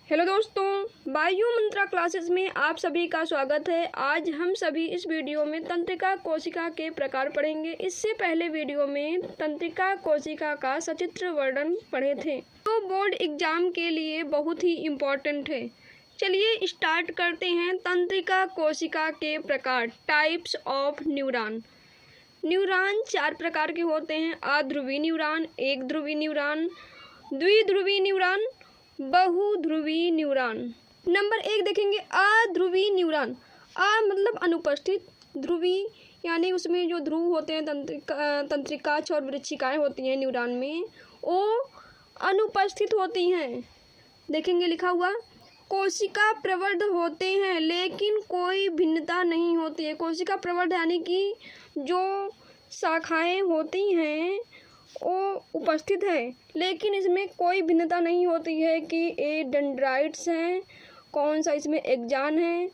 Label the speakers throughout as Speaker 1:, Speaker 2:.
Speaker 1: Hello दोस्तों, bio मंत्रा classes में आप सभी का स्वागत है। आज हम सभी इस वीडियो में तंत्रिका कोशिका के प्रकार पढ़ेंगे। इससे पहले वीडियो में तंत्रिका कोशिका का सचित्र वर्णन पढ़े थे, तो बोर्ड एग्जाम के लिए बहुत ही इम्पोर्टेंट है। चलिए स्टार्ट करते हैं। तंत्रिका कोशिका के प्रकार, टाइप्स ऑफ न्यूरॉन। न्यूरॉन 4 प्रकार के होते हैं: अध्रुवी न्यूरॉन, एक ध्रुवी न्यूरॉन, द्विध्रुवी न्यूरॉन, बहुध्रुवी न्यूरॉन। नंबर 1 देखेंगे, अध्रुवी न्यूरॉन। मतलब अनुपस्थित, ध्रुवी यानी उसमें जो ध्रुव होते हैं, तंत्रिकाक्ष और वृश्चिकाएं होती हैं न्यूरॉन में, वो अनुपस्थित होती हैं। देखेंगे लिखा हुआ, कोशिका प्रवर्ध होते हैं लेकिन कोई भिन्नता नहीं होती है। कोशिका प्रवर्ध यानी कि जो शाखाएं होती हैं वो उपस्थित है, लेकिन इसमें कोई भिन्नता नहीं होती है कि ये डेंड्राइट्स हैं, कौन सा इसमें एक्जान है,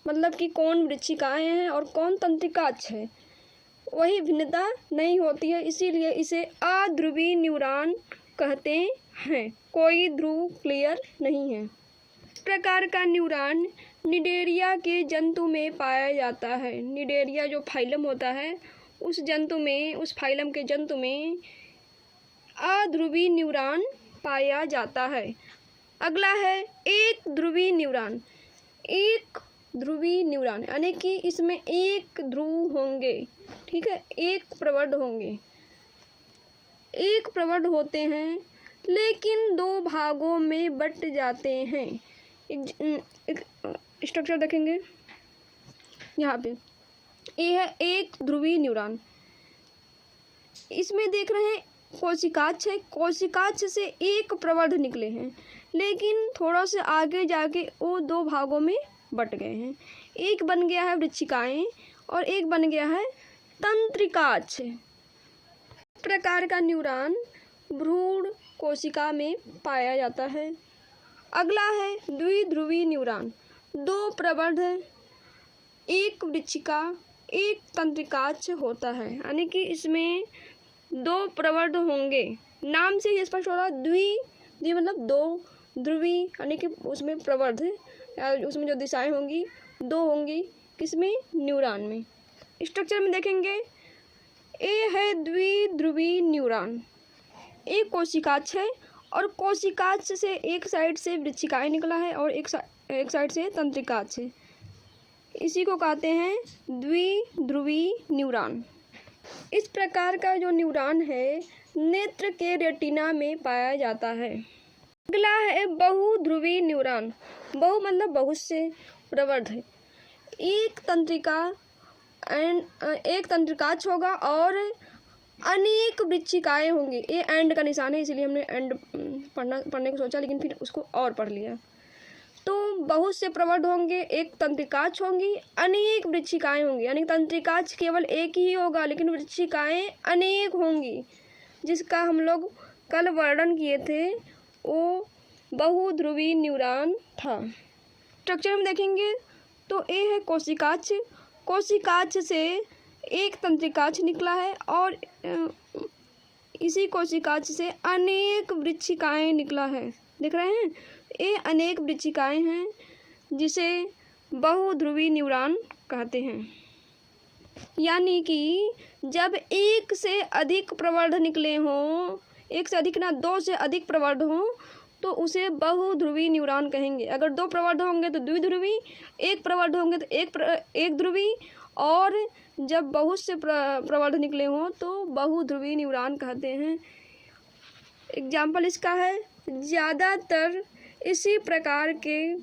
Speaker 1: मतलब कि कौन वृश्चिकाएं हैं और कौन तंत्रिकाक्ष है, वही भिन्नता नहीं होती है। इसीलिए इसे अध्रुवी न्यूरॉन कहते हैं। कोई ध्रुव क्लियर नहीं है। इस प्रकार का न्यूरॉन निडेरिया के जंतु में पाया जाता है। निडेरिया जो फाइलम होता है, उस फाइलम के जंतु में अध्रुवी न्यूरॉन पाया जाता है। अगला है एक ध्रुवी न्यूरॉन। एक ध्रुवी न्यूरॉन यानी कि इसमें एक ध्रुव होंगे, ठीक है, एक प्रवर्ध होंगे, एक प्रवर्ध होते हैं लेकिन 2 भागों में बट जाते हैं। एक स्ट्रक्चर देखेंगे यहाँ पे, ये है एक ध्रुवी न्यूरॉन। इसमें देख रहे हैं कोशिकाक्ष है, कोशिकाक्ष से एक प्रवर्ध निकले हैं, लेकिन थोड़ा सा आगे जाके वो 2 भागों में बट गए हैं। एक बन गया है वृश्चिकाएं और एक बन गया है तंत्रिकाक्ष। प्रकार का न्यूरॉन भ्रूण कोशिका में पाया जाता है। अगला है द्विध्रुवी न्यूरॉन। 2 प्रवर्ध, एक वृश्चिका, एक तंत्रिकाक्ष होता है, यानी कि इसमें 2 प्रवर्ध होंगे। नाम से ये स्पष्ट हो रहा है। द्वि मतलब 2, ध्रुवी यानी कि उसमें प्रवर्ध, उसमें जो दिशाएं होंगी 2 होंगी, किसमें, न्यूरॉन में। स्ट्रक्चर में देखेंगे, ये है द्विध्रुवी न्यूरॉन। एक कोशिकाक्ष है और कोशिकाक्ष से एक साइड से वृश्चिकाएं निकला है और एक साइड से तंत्रिकाक्ष है। इसी को कहते हैं द्विध्रुवी न्यूरॉन। इस प्रकार का जो न्यूरॉन है नेत्र के रेटिना में पाया जाता है। अगला है बहुध्रुवी न्यूरॉन। बहु मतलब बहुत से प्रवर्ध है। एक तंत्रिकाक्ष होगा और अनेक वृश्चिकाएं होंगी। ये एंड का निशान है, इसलिए हमने एंड पढ़ने को सोचा, लेकिन फिर उसको और पढ़ लिया। तो बहुत से प्रवर्ध होंगे, एक तंत्रिकाक्ष होंगी, अनेक वृश्चिकाएं होंगी, यानी तंत्रिकाक्ष केवल एक ही होगा लेकिन वृश्चिकाएं अनेक होंगी, जिसका हम लोग कल वर्णन किए थे, वो बहुध्रुवी न्यूरॉन था। स्ट्रक्चर में देखेंगे तो ये है कोशिकाक्ष। कोशिकाक्ष से एक तंत्रिकाक्ष निकला है और इसी कोशिकाक्ष से अनेक वृश्चिकाएं निकला है। देख रहे हैं, ये अनेक वृश्चिकाएं हैं, जिसे बहुध्रुवी न्यूरॉन कहते हैं। यानी कि जब एक से अधिक प्रवर्ध निकले हों, एक से अधिक ना 2 से अधिक प्रवर्ध हों, तो उसे बहुध्रुवी न्यूरॉन कहेंगे। अगर 2 प्रवर्ध होंगे तो द्विध्रुवी, एक प्रवर्ध होंगे तो एक ध्रुवी, और जब बहुत से प्रवर्ध निकले हों तो बहुध्रुवी न्यूरॉन कहते हैं। एग्जाम्पल इसका है, ज़्यादातर इसी प्रकार के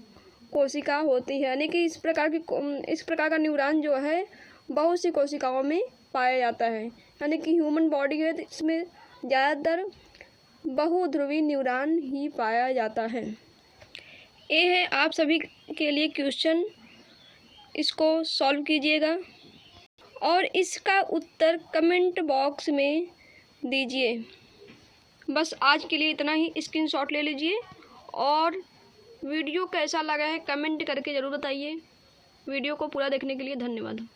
Speaker 1: कोशिका होती है, यानी कि इस प्रकार का न्यूरॉन जो है बहुत सी कोशिकाओं में पाया जाता है। यानी कि ह्यूमन बॉडी है तो इसमें ज़्यादातर बहुध्रुवी न्यूरॉन ही पाया जाता है। ये है आप सभी के लिए क्वेश्चन, इसको सॉल्व कीजिएगा और इसका उत्तर कमेंट बॉक्स में दीजिए। बस आज के लिए इतना ही। स्क्रीनशॉट ले लीजिए और वीडियो कैसा लगा है कमेंट करके ज़रूर बताइए। वीडियो को पूरा देखने के लिए धन्यवाद।